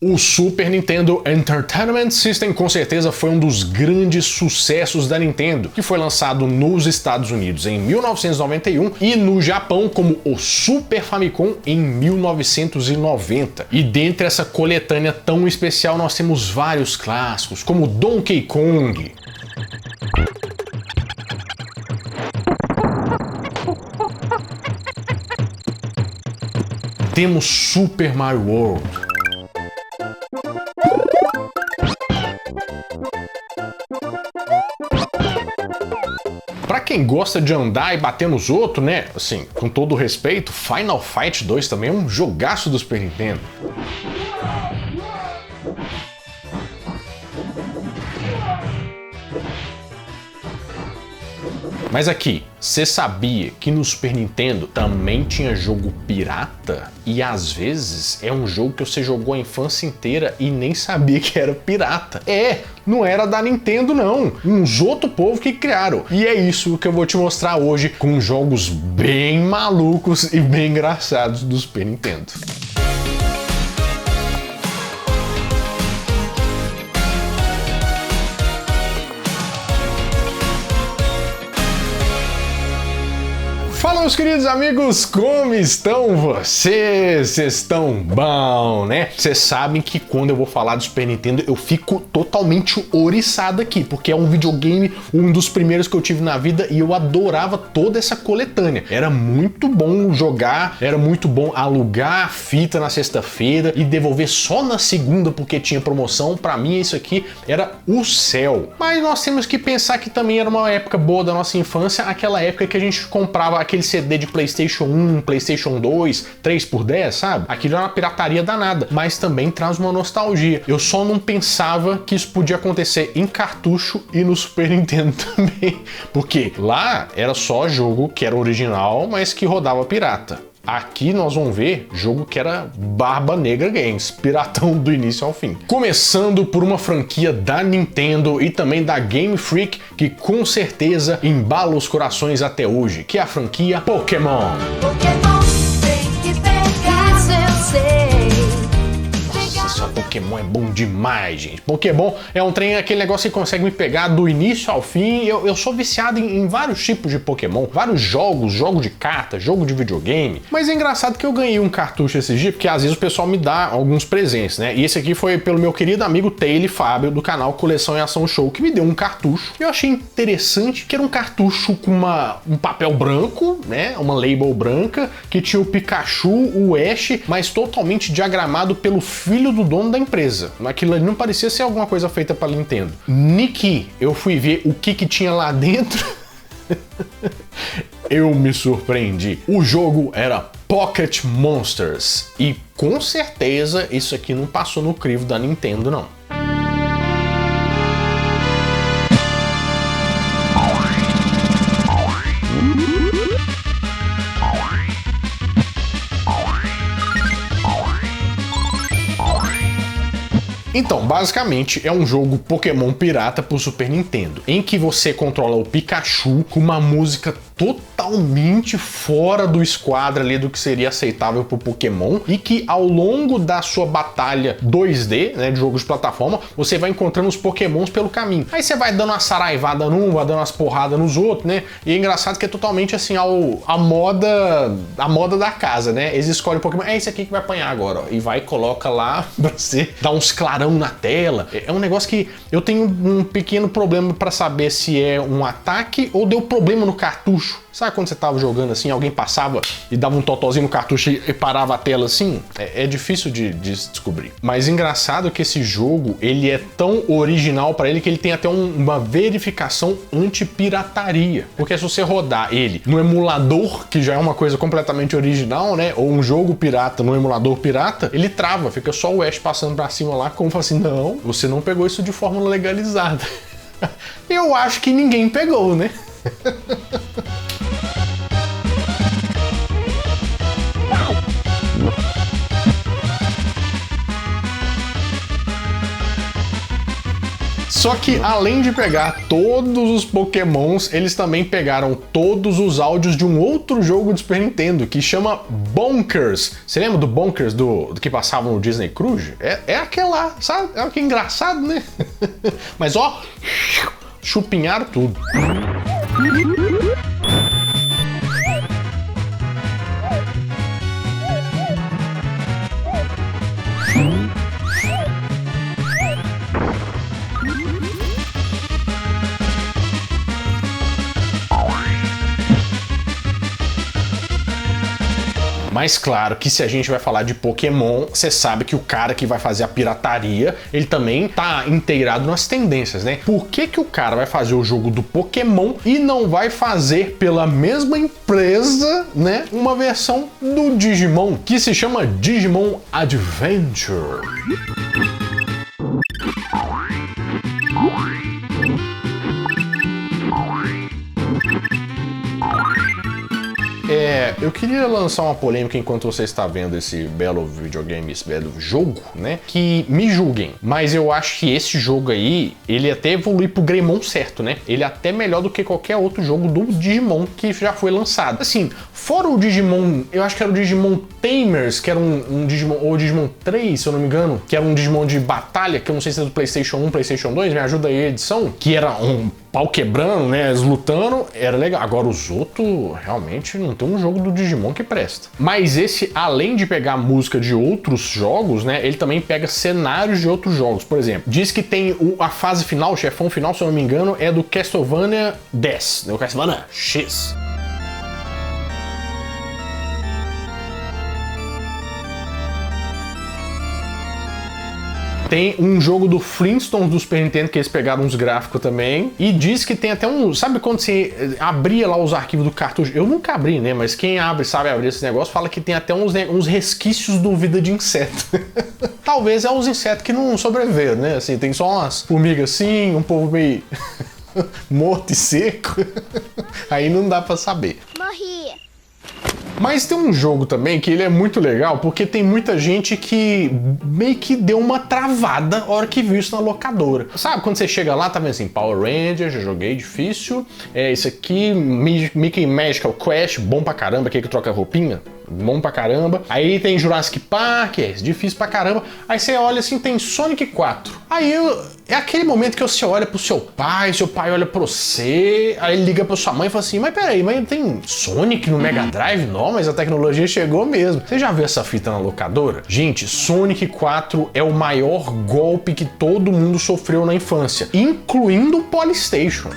O Super Nintendo Entertainment System com certeza foi um dos grandes sucessos da Nintendo, que foi lançado nos Estados Unidos em 1991 e no Japão como o Super Famicom em 1990. E dentre essa coletânea tão especial nós temos vários clássicos, como Donkey Kong, temos Super Mario World, pra quem gosta de andar e bater nos outros, né? Assim, com todo respeito, Final Fight 2 também é um jogaço do Super Nintendo. Mas aqui, você sabia que no Super Nintendo também tinha jogo pirata? E às vezes é um jogo que você jogou a infância inteira e nem sabia que era pirata. Não era da Nintendo não, uns outro povo que criaram. E é isso que eu vou te mostrar hoje com jogos bem malucos e bem engraçados do Super Nintendo. Fala, meus queridos amigos, como estão vocês? Vocês estão bom, né? Vocês sabem que quando eu vou falar do Super Nintendo eu fico totalmente ouriçado aqui, porque é um videogame, um dos primeiros que eu tive na vida e eu adorava toda essa coletânea. Era muito bom jogar, era muito bom alugar a fita na sexta-feira e devolver só na segunda porque tinha promoção. Pra mim isso aqui era o céu. Mas nós temos que pensar que também era uma época boa da nossa infância, aquela época que a gente comprava aquele CD de PlayStation 1, PlayStation 2, 3x10, sabe? Aquilo era uma pirataria danada, mas também traz uma nostalgia. Eu só não pensava que isso podia acontecer em cartucho e no Super Nintendo também, porque lá era só jogo que era original, mas que rodava pirata. Aqui nós vamos ver jogo que era Barba Negra Games, piratão do início ao fim. Começando por uma franquia da Nintendo e também da Game Freak, que com certeza embala os corações até hoje, que é a franquia Pokémon. Pokémon tem que pegar, eu sei. Pokémon é bom demais, gente. Pokémon é um trem, aquele negócio que consegue me pegar do início ao fim. Eu sou viciado em vários tipos de Pokémon, vários jogos, jogo de carta, jogo de videogame. Mas é engraçado que eu ganhei um cartucho esses dias, porque às vezes o pessoal me dá alguns presentes, né? E esse aqui foi pelo meu querido amigo Taylor Fábio, do canal Coleção e Ação Show, que me deu um cartucho. Eu achei interessante que era um cartucho com um papel branco, né? Uma label branca, que tinha o Pikachu, o Ash, mas totalmente diagramado pelo filho do dono da empresa. Aquilo ali não parecia ser alguma coisa feita para Nintendo. Niki, eu fui ver o que tinha lá dentro. Eu me surpreendi. O jogo era Pocket Monsters e com certeza isso aqui não passou no crivo da Nintendo não. Então, basicamente, é um jogo Pokémon pirata pro Super Nintendo, em que você controla o Pikachu com uma música totalmente fora do esquadro ali do que seria aceitável pro Pokémon, e que ao longo da sua batalha 2D, né, de jogo de plataforma, você vai encontrando os Pokémons pelo caminho. Aí você vai dando uma saraivada num, vai dando umas porradas nos outros, né? E é engraçado que é totalmente assim a moda da casa, né? Eles escolhem o Pokémon, é esse aqui que vai apanhar agora, ó, e vai e coloca lá pra você dar uns clarão na tela. É um negócio que eu tenho um pequeno problema pra saber se é um ataque ou deu problema no cartucho. Sabe quando você tava jogando assim, alguém passava e dava um totozinho no cartucho e parava a tela assim? É difícil de descobrir. Mas engraçado que esse jogo, ele é tão original para ele que ele tem até uma verificação anti-pirataria. Porque se você rodar ele no emulador, que já é uma coisa completamente original, né? Ou um jogo pirata no emulador pirata, ele trava, fica só o Ash passando pra cima lá, como fala assim, não, você não pegou isso de forma legalizada. Eu acho que ninguém pegou, né? Só que além de pegar todos os Pokémons, eles também pegaram todos os áudios de um outro jogo do Super Nintendo que chama Bonkers. Você lembra do Bonkers do que passava no Disney Cruise? É aquele lá, sabe? É que engraçado, né? Mas ó, chupinharam tudo. Mas claro que se a gente vai falar de Pokémon, você sabe que o cara que vai fazer a pirataria, ele também tá inteirado nas tendências, né? Por que que o cara vai fazer o jogo do Pokémon e não vai fazer pela mesma empresa, né, uma versão do Digimon, que se chama Digimon Adventure? Eu queria lançar uma polêmica enquanto você está vendo esse belo videogame, esse belo jogo, né? Que me julguem, mas eu acho que esse jogo aí, ele até evolui pro Greymon certo, né? Ele é até melhor do que qualquer outro jogo do Digimon que já foi lançado. Assim, fora o Digimon, eu acho que era o Digimon Tamers, que era um Digimon, ou o Digimon 3, se eu não me engano, que era um Digimon de batalha, que eu não sei se é do PlayStation 1, PlayStation 2, me ajuda aí a edição, que era um pau quebrando, né, eles lutando, era legal. Agora os outros, realmente, não tem um jogo do Digimon que presta. Mas esse, além de pegar música de outros jogos, né, ele também pega cenários de outros jogos. Por exemplo, diz que tem a fase final, o chefão final, se eu não me engano, é do Castlevania X, né, o Castlevania X. Tem um jogo do Flintstones do Super Nintendo que eles pegaram uns gráficos também. E diz que tem até um... Sabe quando você abria lá os arquivos do cartucho? Eu nunca abri, né? Mas quem abre, sabe abrir esse negócio, fala que tem até uns resquícios do Vida de Inseto. Talvez é uns insetos que não sobreviveram, né? Assim, tem só umas formigas assim, um povo meio morto e seco. Aí não dá pra saber. Morri. Mas tem um jogo também que ele é muito legal, porque tem muita gente que meio que deu uma travada na hora que viu isso na locadora. Sabe, quando você chega lá, tá vendo assim, Power Rangers, já joguei, difícil. Esse aqui, Mickey Magical Quest, bom pra caramba, aquele que troca roupinha. Bom pra caramba. Aí tem Jurassic Park, difícil pra caramba. Aí você olha assim, tem Sonic 4. Aí é aquele momento que você olha pro seu pai olha pra você, aí ele liga pra sua mãe e fala assim, mas peraí, mas tem Sonic no Mega Drive? Não, mas a tecnologia chegou mesmo. Você já viu essa fita na locadora? Gente, Sonic 4 é o maior golpe que todo mundo sofreu na infância, incluindo o PlayStation.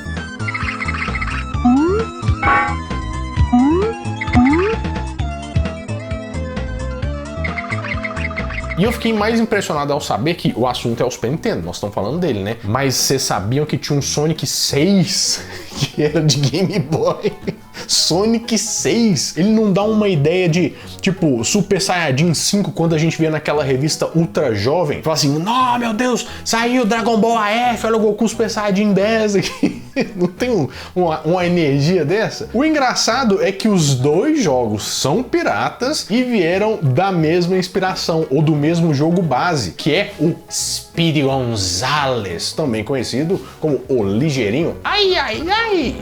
E eu fiquei mais impressionado ao saber que o assunto é o Super Nintendo, nós estamos falando dele, né? Mas vocês sabiam que tinha um Sonic 6 que era de Game Boy? Sonic 6, ele não dá uma ideia de, tipo, Super Saiyajin 5, quando a gente via naquela revista Ultra Jovem, fala assim, não, meu Deus, saiu Dragon Ball AF, olha o Goku Super Saiyajin 10 aqui. Não tem uma energia dessa? O engraçado é que os dois jogos são piratas e vieram da mesma inspiração, ou do mesmo jogo base, que é o Speedy Gonzales, também conhecido como o Ligeirinho. Ai, ai, ai!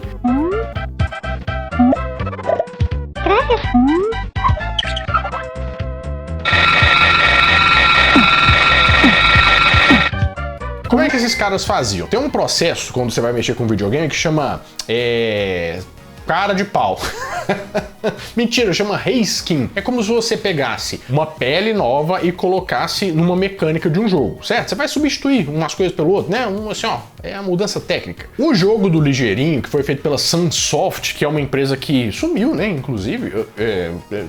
Como é que esses caras faziam? Tem um processo quando você vai mexer com videogame que chama cara de pau. Mentira, chama reskin. É como se você pegasse uma pele nova e colocasse numa mecânica de um jogo, certo? Você vai substituir umas coisas pelo outro, né? Assim, ó, é a mudança técnica. O jogo do Ligeirinho, que foi feito pela Sunsoft, que é uma empresa que sumiu, né? Inclusive,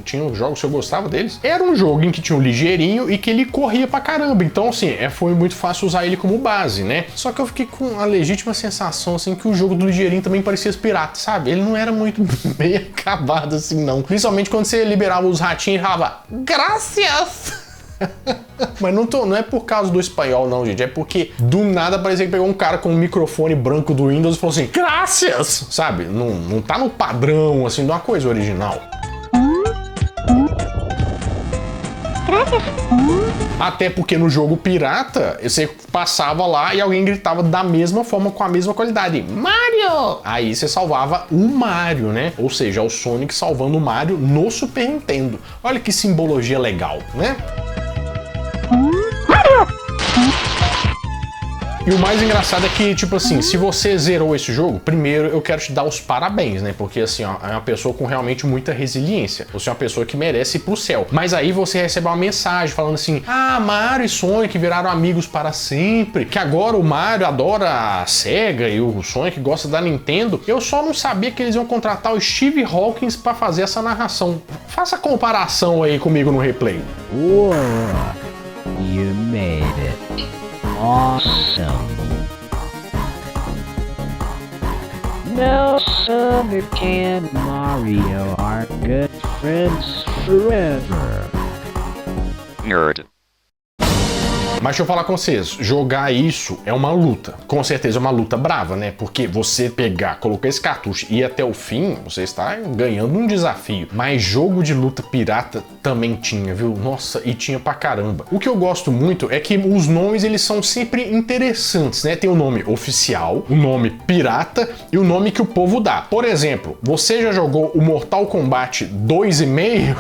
tinha jogos que eu gostava deles. Era um jogo em que tinha um Ligeirinho e que ele corria pra caramba. Então, assim, foi muito fácil usar ele como base, né? Só que eu fiquei com a legítima sensação, assim, que o jogo do Ligeirinho também parecia pirata, sabe? Ele não era muito bem acabado assim, não. Principalmente quando você liberava os ratinhos e falava, graças! Mas não é por causa do espanhol, não, gente. É porque do nada parecia que pegou um cara com um microfone branco do Windows e falou assim, graças! Sabe? Não tá no padrão, assim, de uma coisa original. Até porque no jogo pirata, você passava lá e alguém gritava da mesma forma, com a mesma qualidade. Mario! Aí você salvava o Mario, né? Ou seja, o Sonic salvando o Mario no Super Nintendo. Olha que simbologia legal, né? E o mais engraçado é que, tipo assim, se você zerou esse jogo, primeiro eu quero te dar os parabéns, né? Porque, assim, ó, é uma pessoa com realmente muita resiliência. Você é uma pessoa que merece ir pro céu. Mas aí você recebe uma mensagem falando assim: ah, Mario e Sonic viraram amigos para sempre, que agora o Mario adora a Sega e o Sonic gosta da Nintendo. Eu só não sabia que eles iam contratar o Steve Hawkins para fazer essa narração. Faça a comparação aí comigo no replay. Whoa, you made it. Awesome. Now Sonic and Mario are good friends forever. Nerd. Mas deixa eu falar com vocês, jogar isso é uma luta. Com certeza é uma luta brava, né? Porque você pegar, colocar esse cartucho e ir até o fim, você está ganhando um desafio. Mas jogo de luta pirata também tinha, viu? Nossa, e tinha pra caramba. O que eu gosto muito é que os nomes, eles são sempre interessantes, né? Tem o nome oficial, o nome pirata e o nome que o povo dá. Por exemplo, você já jogou o Mortal Kombat 2,5?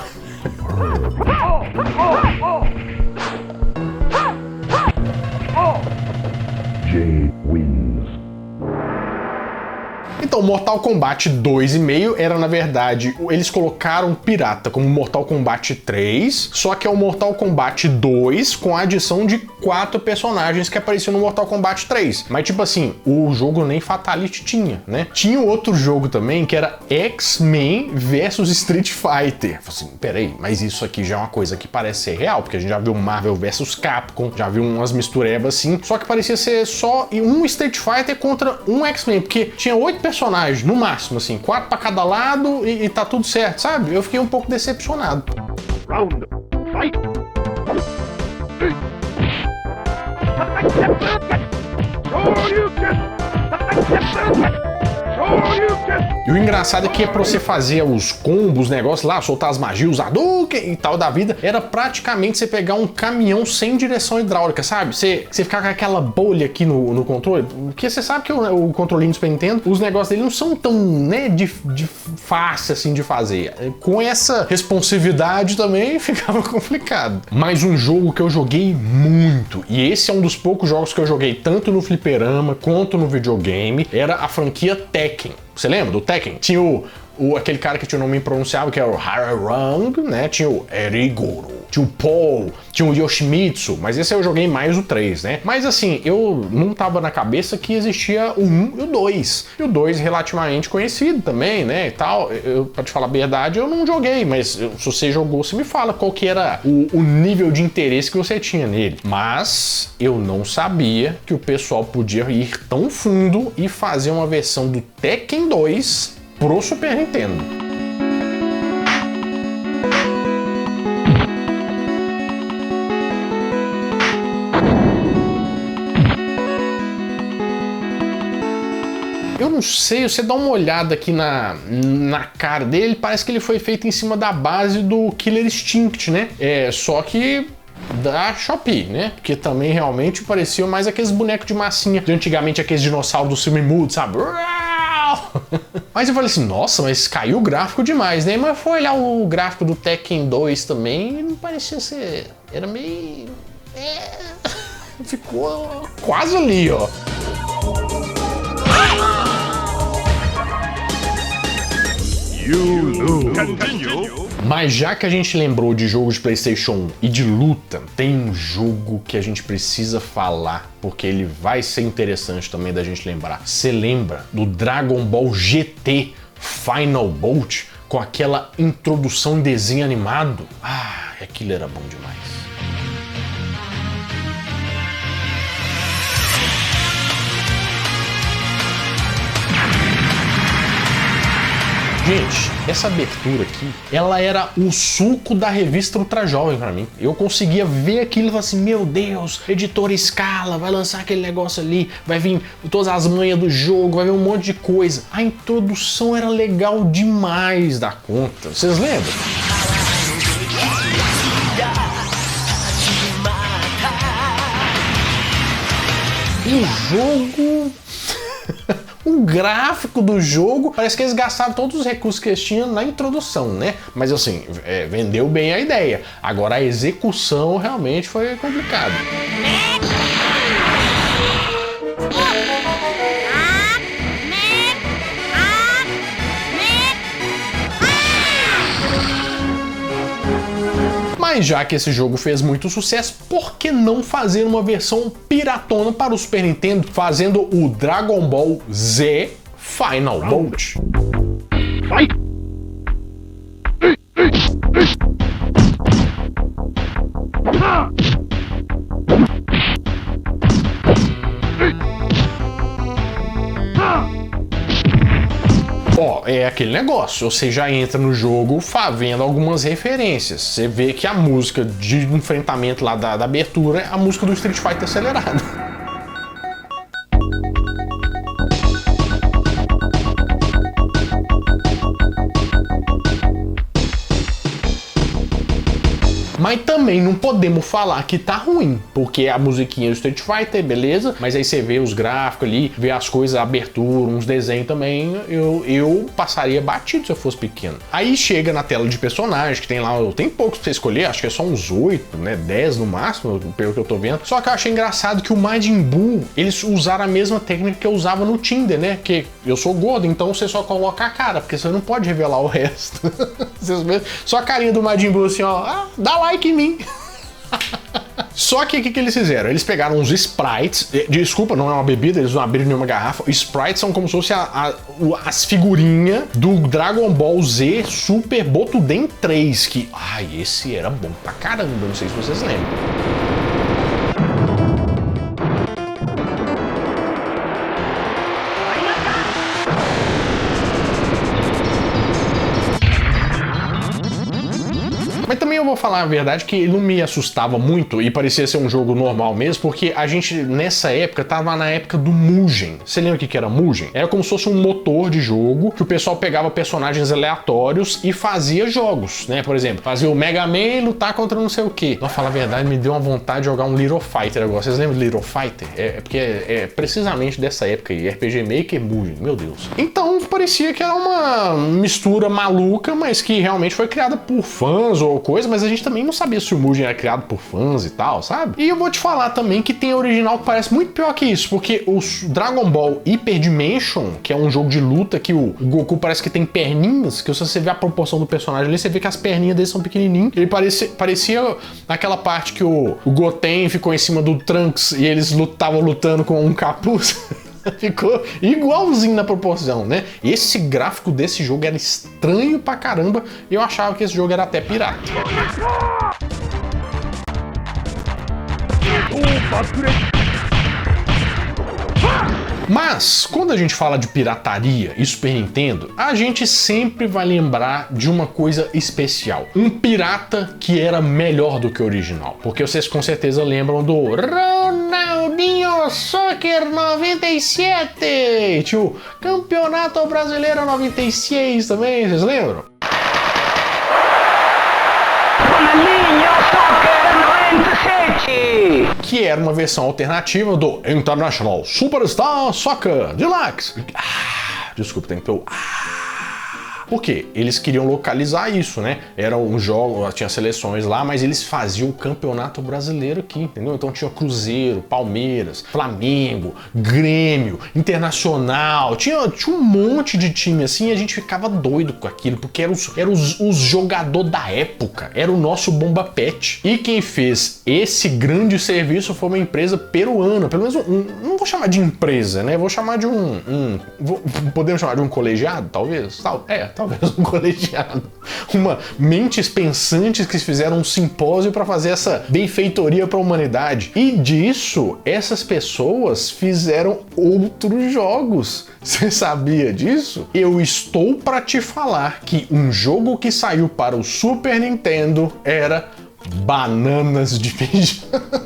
Jay wins. Então, Mortal Kombat 2,5 era, na verdade, eles colocaram pirata como Mortal Kombat 3, só que é o Mortal Kombat 2 com a adição de 4 personagens que apareciam no Mortal Kombat 3. Mas, tipo assim, o jogo nem Fatality tinha, né? Tinha outro jogo também que era X-Men vs Street Fighter. Eu falei assim, peraí, mas isso aqui já é uma coisa que parece ser real, porque a gente já viu Marvel vs Capcom, já viu umas misturebas assim, só que parecia ser só um Street Fighter contra um X-Men, porque tinha 8 personagens no máximo, assim, 4 pra cada lado e tá tudo certo, sabe? Eu fiquei um pouco decepcionado. Round. Fight. E o engraçado é que pra você fazer os combos, os negócios lá, soltar as magias, os Hadouken e tal da vida, era praticamente você pegar um caminhão sem direção hidráulica, sabe? Você ficar com aquela bolha aqui no controle, porque você sabe que o controlinho do Super Nintendo, os negócios dele não são tão, né, de fácil assim de fazer. Com essa responsividade também ficava complicado. Mas um jogo que eu joguei muito, e esse é um dos poucos jogos que eu joguei tanto no fliperama quanto no videogame, era a franquia Tekken. Você lembra do Tekken? Tinha aquele cara que tinha o nome impronunciável, que era o Hararang, né? Tinha o Erigoro, tinha o Paul, tinha o Yoshimitsu, mas esse eu joguei mais o 3, né? Mas assim, eu não tava na cabeça que existia o 1 e o 2. E o 2 relativamente conhecido também, né? E tal. Pra te falar a verdade, eu não joguei, mas se você jogou, você me fala qual que era o nível de interesse que você tinha nele. Mas eu não sabia que o pessoal podia ir tão fundo e fazer uma versão do Tekken 2 pro Super Nintendo. Eu não sei, você dá uma olhada aqui na cara dele, parece que ele foi feito em cima da base do Killer Instinct, né? Só que da Shopee, né? Porque também realmente pareciam mais aqueles bonecos de massinha de antigamente, aqueles dinossauros do filme mudo, sabe? Mas eu falei assim, nossa, mas caiu o gráfico demais, né? Mas foi olhar o gráfico do Tekken 2 também e não parecia ser... Era meio... Ficou quase ali, ó. Mas já que a gente lembrou de jogo de PlayStation 1 e de luta, tem um jogo que a gente precisa falar, porque ele vai ser interessante também da gente lembrar. Você lembra do Dragon Ball GT Final Bolt com aquela introdução em desenho animado? Ah, aquilo era bom demais. Gente, essa abertura aqui, ela era o suco da revista Ultra Jovem pra mim. Eu conseguia ver aquilo e falar assim, meu Deus, editora Scala, vai lançar aquele negócio ali, vai vir todas as manhas do jogo, vai vir um monte de coisa. A introdução era legal demais da conta. Vocês lembram? O jogo... O gráfico do jogo, parece que eles gastaram todos os recursos que eles tinham na introdução, né? Mas assim, vendeu bem a ideia. Agora a execução realmente foi complicado. Mas já que esse jogo fez muito sucesso, por que não fazer uma versão piratona para o Super Nintendo, fazendo o Dragon Ball Z Final Bolt? Fight! Ó, é aquele negócio, você já entra no jogo vendo algumas referências. Você vê que a música de enfrentamento lá da abertura é a música do Street Fighter acelerado. Mas também não podemos falar que tá ruim, porque a musiquinha do Street Fighter, beleza, mas aí você vê os gráficos ali, vê as coisas, a abertura, uns desenhos também, eu passaria batido se eu fosse pequeno. Aí chega na tela de personagem, que tem lá, tem poucos pra você escolher, acho que é só uns 8, né, 10 no máximo, pelo que eu tô vendo. Só que eu achei engraçado que o Majin Buu, eles usaram a mesma técnica que eu usava no Tinder, né, que eu sou gordo, então você só coloca a cara, porque você não pode revelar o resto. Só a carinha do Majin Buu assim, ó, dá like em mim. Só que o que eles fizeram? Eles pegaram uns sprites, desculpa, não é uma bebida, eles não abriram nenhuma garrafa. Sprites são como se fosse as figurinhas do Dragon Ball Z Super Botuden 3, que, esse era bom pra caramba, não sei se vocês lembram. Mas também eu vou falar a verdade que ele não me assustava muito e parecia ser um jogo normal mesmo, porque a gente, nessa época, tava na época do Mugen. Você lembra o que era Mugen? Era como se fosse um motor de jogo que o pessoal pegava personagens aleatórios e fazia jogos, né? Por exemplo, fazia o Mega Man lutar contra não sei o quê. Pra falar a verdade, me deu uma vontade de jogar um Little Fighter agora. Vocês lembram de Little Fighter? Porque é precisamente dessa época aí, RPG Maker Mugen, meu Deus. Então parecia que era uma mistura maluca, mas que realmente foi criada por fãs ou coisa, mas a gente também não sabia se o Mugen era criado por fãs e tal, sabe? E eu vou te falar também que tem original que parece muito pior que isso, porque o Dragon Ball Hyper Dimension, que é um jogo de luta que o Goku parece que tem perninhas, que se você vê a proporção do personagem ali, você vê que as perninhas dele são pequenininhas. Ele parecia naquela parte que o Goten ficou em cima do Trunks e eles estavam lutando com um capuz. Ficou igualzinho na proporção, né? Esse gráfico desse jogo era estranho pra caramba e eu achava que esse jogo era até pirata. Mas, quando a gente fala de pirataria e Super Nintendo, a gente sempre vai lembrar de uma coisa especial. Um pirata que era melhor do que o original. Porque vocês com certeza lembram do Ronaldinho Soccer 97! Tinha o Campeonato Brasileiro 96 também, vocês lembram? Ronaldinho Soccer 97! Que era uma versão alternativa do International Superstar Soccer Deluxe. Desculpa, tem que ter o... Por quê? Eles queriam localizar isso, né? Era um jogo, tinha seleções lá, mas eles faziam o campeonato brasileiro aqui, entendeu? Então tinha Cruzeiro, Palmeiras, Flamengo, Grêmio, Internacional, tinha um monte de time assim e a gente ficava doido com aquilo, porque eram os jogadores da época, era o nosso Bomba Pet. E quem fez esse grande serviço foi uma empresa peruana, pelo menos não vou chamar de empresa, né? Vou chamar de podemos chamar de um colegiado, talvez? Talvez um colegiado. Mentes pensantes que fizeram um simpósio para fazer essa benfeitoria para a humanidade. E disso, essas pessoas fizeram outros jogos. Você sabia disso? Eu estou para te falar que um jogo que saiu para o Super Nintendo era Bananas de Pijama.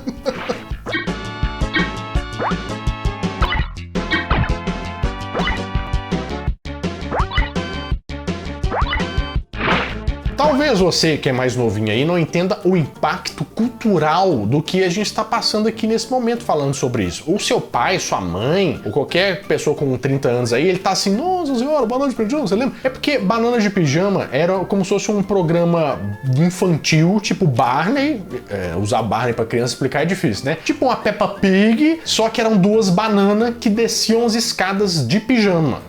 Talvez você que é mais novinho aí não entenda o impacto cultural do que a gente está passando aqui nesse momento falando sobre isso. O seu pai, sua mãe, ou qualquer pessoa com 30 anos aí, ele tá assim, nossa senhora, Banana de Pijama, você lembra? É porque Bananas de Pijama era como se fosse um programa infantil, tipo Barney. Usar Barney pra criança explicar é difícil, né? Tipo uma Peppa Pig, só que eram duas bananas que desciam as escadas de pijama.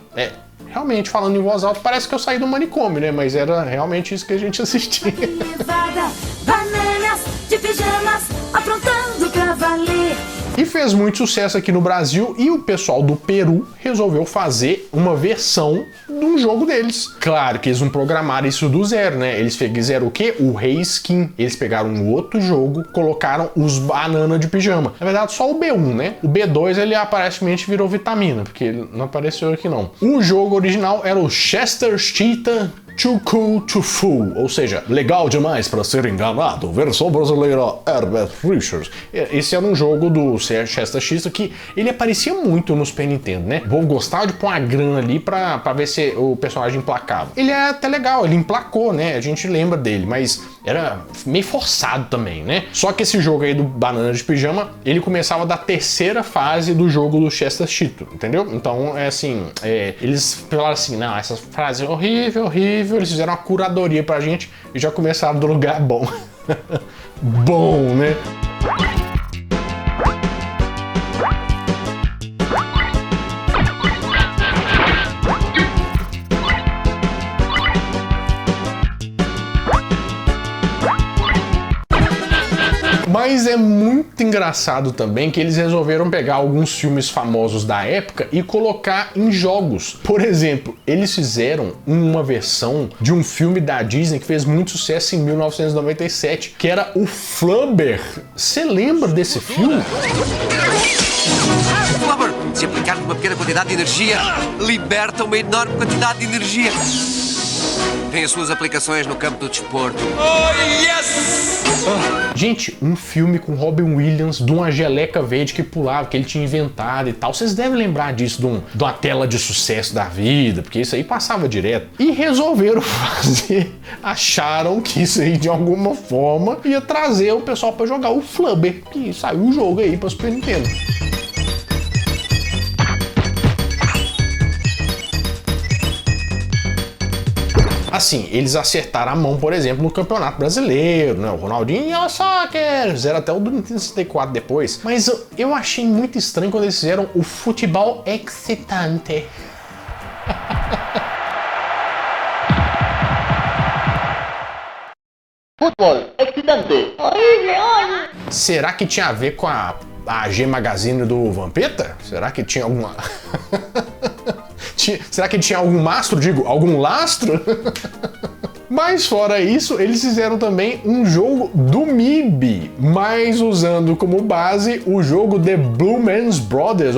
Realmente, falando em voz alta, parece que eu saí do manicômio, né? Mas era realmente isso que a gente assistia. Levada, bananas de pijamas, aprontando pra valer. E fez muito sucesso aqui no Brasil e o pessoal do Peru resolveu fazer uma versão de um jogo deles. Claro que eles não programaram isso do zero, né? Eles fizeram o quê? O Reskin. Eles pegaram um outro jogo, colocaram os Banana de Pijama. Na verdade, só o B1, né? O B2 ele aparentemente virou vitamina, porque ele não apareceu aqui não. O jogo original era o Chester Cheetah Too Cool to Fool, ou seja, legal demais para ser enganado, versão brasileira Herbert Richards. Esse era um jogo do Chester Cheetah que ele aparecia muito no Super Nintendo, né? Vou gostar de pôr uma grana ali pra ver se o personagem implacava. Ele é até legal, ele emplacou, né? A gente lembra dele, mas era meio forçado também, né? Só que esse jogo aí do Banana de Pijama, ele começava da terceira fase do jogo do Chester Cheetah, entendeu? Então, é assim, eles falaram assim, não, essa frase é horrível, horrível. Eles fizeram uma curadoria pra gente e já começaram do lugar bom. Bom, né? Mas é muito engraçado também que eles resolveram pegar alguns filmes famosos da época e colocar em jogos. Por exemplo, eles fizeram uma versão de um filme da Disney que fez muito sucesso em 1997, que era o Flubber. Você lembra desse filme? Flubber, se aplicar uma pequena quantidade de energia, liberta uma enorme quantidade de energia. Tem as suas aplicações no campo do desporto. Oh, yes! Gente, um filme com Robin Williams, de uma geleca verde que pulava, que ele tinha inventado e tal. Vocês devem lembrar disso, de uma tela de sucesso da vida, porque isso aí passava direto. E resolveram fazer, acharam que isso aí de alguma forma ia trazer o pessoal pra jogar o Flubber, que saiu o jogo aí pra Super Nintendo. Assim, eles acertaram a mão, por exemplo, no Campeonato Brasileiro, né? O Ronaldinho e o Soccer, fizeram até o do Nintendo 64 depois. Mas eu achei muito estranho quando eles fizeram o Futebol Excitante. Futebol excitante. Será que tinha a ver com a G Magazine do Vampeta? Será que tinha alguma... Será que tinha algum mastro? Digo, algum lastro? Mas fora isso, eles fizeram também um jogo do MIB, mas usando como base o jogo The Blue Man's Brothers,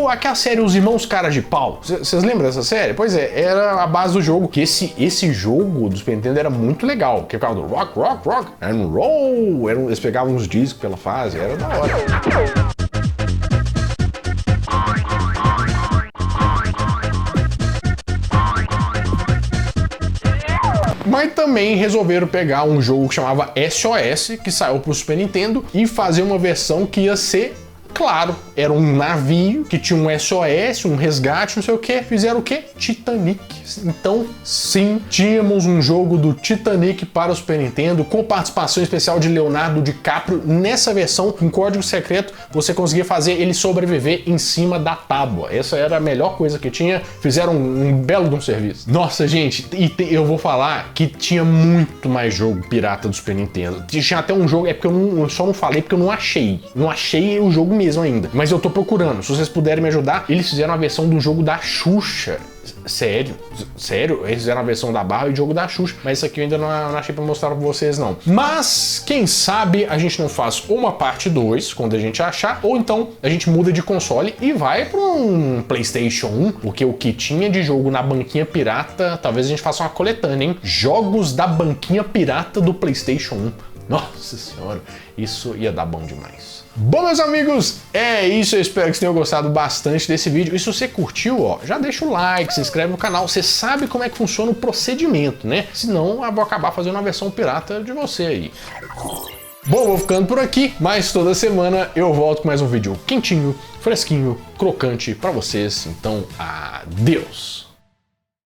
aquela série Os Irmãos Cara de Pau. Vocês lembram dessa série? Pois é, era a base do jogo, que esse jogo do Super Nintendo era muito legal, que é o cara do rock, rock, rock and roll. Eles pegavam uns discos pela fase, era da hora. Mas também resolveram pegar um jogo que chamava SOS, que saiu pro Super Nintendo, e fazer uma versão que ia ser, claro, era um navio que tinha um SOS, um resgate, não sei o que. Fizeram o que? Titanic. Então, sim, tínhamos um jogo do Titanic para o Super Nintendo, com participação especial de Leonardo DiCaprio. Nessa versão, com código secreto, você conseguia fazer ele sobreviver em cima da tábua. Essa era a melhor coisa que tinha. Fizeram um belo de um serviço. Nossa, gente, eu vou falar que tinha muito mais jogo pirata do Super Nintendo. Tinha até um jogo, é porque eu só não falei porque eu não achei. Não achei o jogo mesmo ainda. Mas eu tô procurando. Se vocês puderem me ajudar, eles fizeram a versão do jogo da Xuxa. Sério? Eles fizeram a versão da Barra e o jogo da Xuxa, mas isso aqui eu ainda não achei pra mostrar pra vocês não. Mas, quem sabe a gente não faz uma parte 2, quando a gente achar, ou então a gente muda de console e vai pra um PlayStation 1, porque o que tinha de jogo na banquinha pirata, talvez a gente faça uma coletânea, hein? Jogos da banquinha pirata do PlayStation 1. Nossa senhora, isso ia dar bom demais. Bom, meus amigos, é isso. Eu espero que vocês tenham gostado bastante desse vídeo. E se você curtiu, ó, já deixa o like, se inscreve no canal. Você sabe como é que funciona o procedimento, né? Senão eu vou acabar fazendo uma versão pirata de você aí. Bom, vou ficando por aqui, mas toda semana eu volto com mais um vídeo quentinho, fresquinho, crocante pra vocês. Então, adeus!